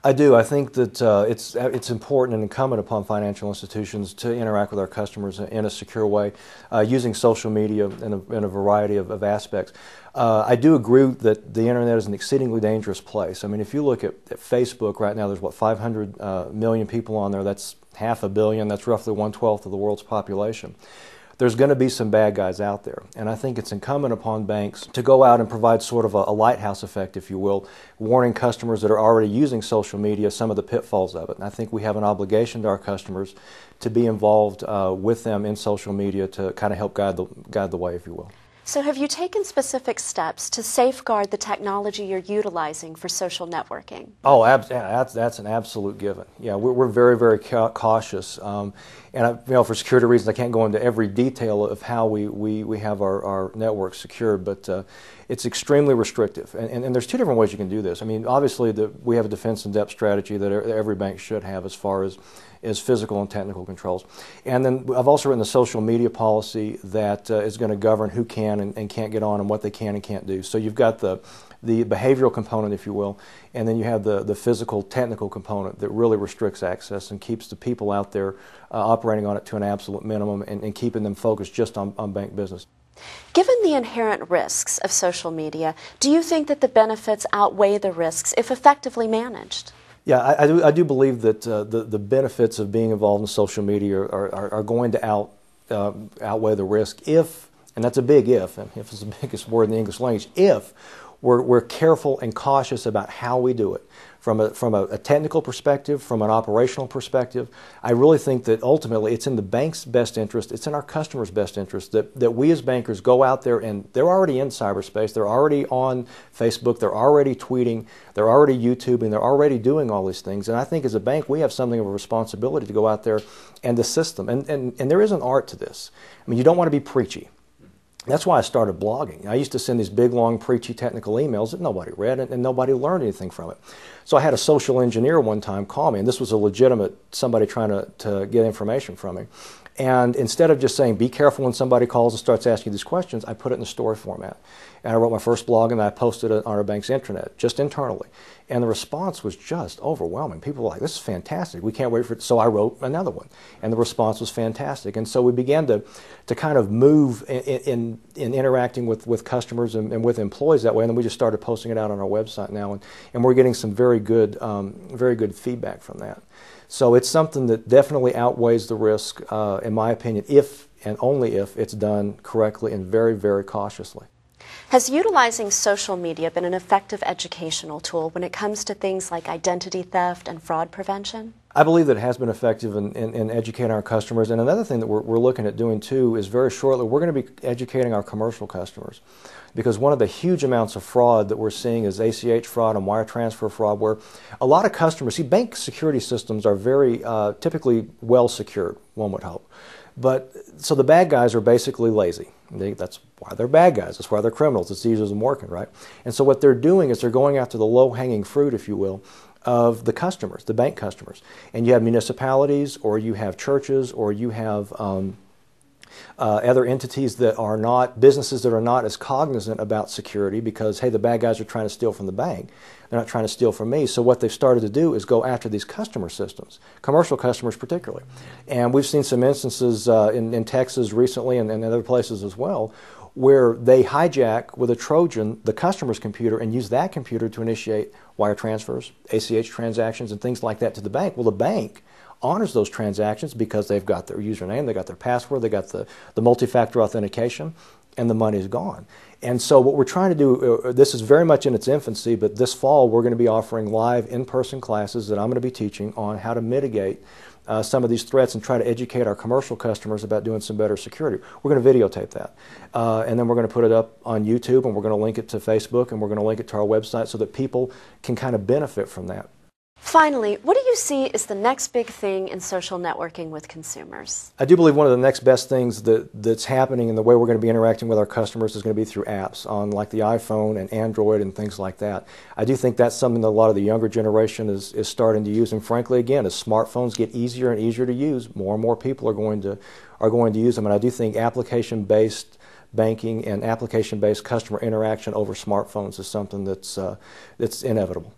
I do. I think that it's important and incumbent upon financial institutions to interact with our customers in a secure way, using social media in a variety of aspects. I do agree that the internet is an exceedingly dangerous place. I mean, if you look at Facebook right now, there's what, 500 million people on there. That's half a billion. That's roughly 1/12 of the world's population. There's going to be some bad guys out there, and I think it's incumbent upon banks to go out and provide sort of a lighthouse effect, if you will, warning customers that are already using social media some of the pitfalls of it. And I think we have an obligation to our customers to be involved with them in social media to kind of help guide the way, if you will. So have you taken specific steps to safeguard the technology you're utilizing for social networking? Oh, that's an absolute given. Yeah, we're very, very cautious. And for security reasons, I can't go into every detail of how we have our network secured, but it's extremely restrictive. And there's two different ways you can do this. I mean, obviously, we have a defense in depth strategy that every bank should have as far as physical and technical controls. And then I've also written a social media policy that is going to govern who can and can't get on and what they can and can't do. So you've got the behavioral component, if you will, and then you have the physical technical component that really restricts access and keeps the people out there operating on it to an absolute minimum and keeping them focused just on bank business. Given the inherent risks of social media, do you think that the benefits outweigh the risks if effectively managed? Yeah, I do believe that the benefits of being involved in social media are going to outweigh the risk if, and that's a big if, and if is the biggest word in the English language, if we're careful and cautious about how we do it. From a technical perspective, from an operational perspective, I really think that ultimately it's in the bank's best interest, it's in our customers' best interest that we as bankers go out there, and they're already in cyberspace, they're already on Facebook, they're already tweeting, they're already YouTubing, they're already doing all these things. And I think as a bank we have something of a responsibility to go out there and assist them. And there is an art to this. I mean, you don't want to be preachy. That's why I started blogging. I used to send these big, long, preachy technical emails that nobody read and nobody learned anything from it. So I had a social engineer one time call me, and this was a legitimate somebody trying to get information from me. And instead of just saying, be careful when somebody calls and starts asking these questions, I put it in a story format. And I wrote my first blog and I posted it on our bank's intranet, just internally. And the response was just overwhelming. People were like, this is fantastic. We can't wait for it. So I wrote another one. And the response was fantastic. And so we began to kind of move in interacting with customers and with employees that way. And then we just started posting it out on our website now. And we're getting some very good feedback from that. So it's something that definitely outweighs the risk, in my opinion, if and only if it's done correctly and very, very cautiously. Has utilizing social media been an effective educational tool when it comes to things like identity theft and fraud prevention? I believe that it has been effective in educating our customers. And another thing that we're looking at doing too is very shortly we're going to be educating our commercial customers. Because one of the huge amounts of fraud that we're seeing is ACH fraud and wire transfer fraud, where a lot of customers, see, bank security systems are very typically well secured, one would hope. But so the bad guys are basically lazy. That's why they're bad guys. That's why they're criminals. It's easier than working, right? And so what they're doing is they're going after the low-hanging fruit, if you will, of the customers, the bank customers. And you have municipalities, or you have churches, or you have other entities that are not, businesses that are not as cognizant about security because, hey, the bad guys are trying to steal from the bank. They're not trying to steal from me. So what they've started to do is go after these customer systems, commercial customers particularly. And we've seen some instances in Texas recently and other places as well where they hijack with a Trojan the customer's computer and use that computer to initiate wire transfers, ACH transactions, and things like that to the bank. Well, the bank honors those transactions because they've got their username, they got their password, they got the multi-factor authentication, and the money is gone. And so what we're trying to do, this is very much in its infancy, but this fall we're going to be offering live in-person classes that I'm going to be teaching on how to mitigate some of these threats and try to educate our commercial customers about doing some better security. We're going to videotape that. And then we're going to put it up on YouTube, and we're going to link it to Facebook, and we're going to link it to our website so that people can kind of benefit from that. Finally, what do you see as the next big thing in social networking with consumers? I do believe one of the next best things that's happening in the way we're going to be interacting with our customers is going to be through apps on like the iPhone and Android and things like that. I do think that's something that a lot of the younger generation is starting to use, and frankly, again, as smartphones get easier and easier to use, more and more people are going to use them. And I do think application-based banking and application-based customer interaction over smartphones is something that's inevitable.